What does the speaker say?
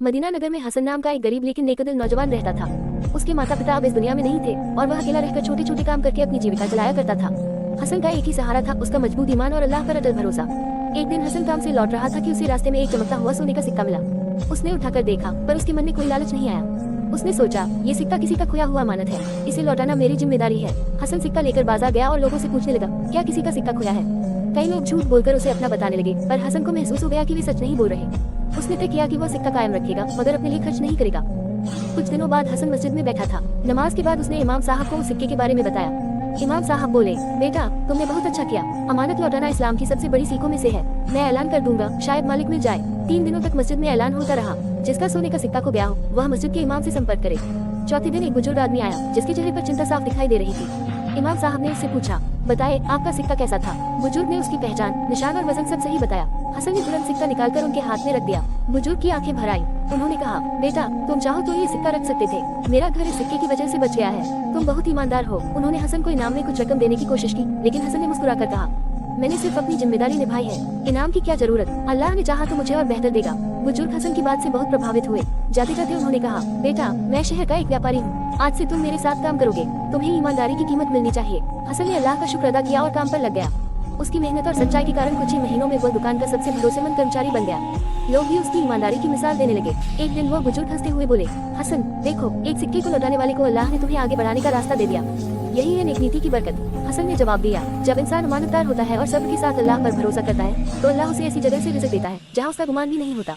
Medina नगर में हसन नाम का एक गरीब लेकिन नेकदिल नौजवान रहता था। उसके माता पिता अब इस दुनिया में नहीं थे और वह अकेला रहकर छोटे छोटे काम करके अपनी जीविका चलाया करता था। हसन का एक ही सहारा था, उसका मजबूत ईमान और अल्लाह पर अटल भरोसा। एक दिन हसन काम से लौट रहा था कि उसे रास्ते में एक चमकता हुआ सोने का सिक्का मिला। उसने उठाकर देखा पर उसके मन में कोई लालच नहीं आया। उसने सोचा, ये सिक्का किसी का खोया हुआ अमानत है, इसे लौटाना मेरी जिम्मेदारी है। हसन सिक्का लेकर बाजार गया और लोगों से पूछने लगा, क्या किसी का सिक्का खोया है। कई लोग झूठ बोलकर उसे अपना बताने लगे, पर हसन को महसूस हो गया कि वे सच नहीं बोल रहे। उसने तय किया कि वह सिक्का कायम रखेगा मगर अपने लिए खर्च नहीं करेगा। कुछ दिनों बाद हसन मस्जिद में बैठा था। नमाज के बाद उसने इमाम साहब को उस सिक्के के बारे में बताया। इमाम साहब बोले, बेटा तुमने बहुत अच्छा किया। अमानत लौटाना इस्लाम की सबसे बड़ी सीखों में से है। मैं ऐलान कर दूंगा, शायद मालिक मिल जाए। 3 दिनों तक मस्जिद में ऐलान होता रहा, जिसका सोने का सिक्का खो गया हो वह मस्जिद के इमाम से संपर्क करे। चौथे दिन एक बुजुर्ग आदमी आया जिसके चेहरे पर चिंता साफ दिखाई दे रही थी। इमाम साहब ने उससे पूछा, बताए आपका सिक्का कैसा था। बुजुर्ग ने उसकी पहचान, निशान और वजन सब सही बताया। हसन ने तुरंत सिक्का निकालकर उनके हाथ में रख दिया। बुजुर्ग की आंखें भर आई। उन्होंने कहा, बेटा तुम चाहो तो ये सिक्का रख सकते थे, मेरा घर इस सिक्के की वजह से बच गया है। तुम बहुत ईमानदार हो। उन्होंने हसन को इनाम में कुछ रकम देने की कोशिश की, लेकिन हसन ने मुस्कुराकर कहा, मैंने सिर्फ अपनी जिम्मेदारी निभाई है, इनाम की क्या जरूरत। अल्लाह ने चाहा तो मुझे और बेहतर देगा। बुजुर्ग हसन की बात से बहुत प्रभावित हुए। जाते जाते उन्होंने कहा, बेटा मैं शहर का एक व्यापारी हूँ, आज से तुम मेरे साथ काम करोगे। तुम्हें ईमानदारी की कीमत मिलनी चाहिए। हसन ने अल्लाह का शुक्र अदा किया और काम पर लग गया। उसकी मेहनत और सच्चाई के कारण कुछ ही महीनों में वह दुकान का सबसे भरोसेमंद कर्मचारी बन गया। लोग भी उसकी ईमानदारी की मिसाल देने लगे। एक दिन वह बुजुर्ग हंसते हुए बोले, हसन देखो, एक सिक्के को लौटाने वाले को अल्लाह ने तुम्हें आगे बढ़ाने का रास्ता दे दिया। यही है नेक नीति की बरकत। हसन ने जवाब दिया, जब इंसान ईमानदार होता है और सब्र के साथ अल्लाह पर भरोसा करता है तो अल्लाह उसे ऐसी जगह से रिज़्क देता है जहाँ उसका गुमान भी नहीं होता।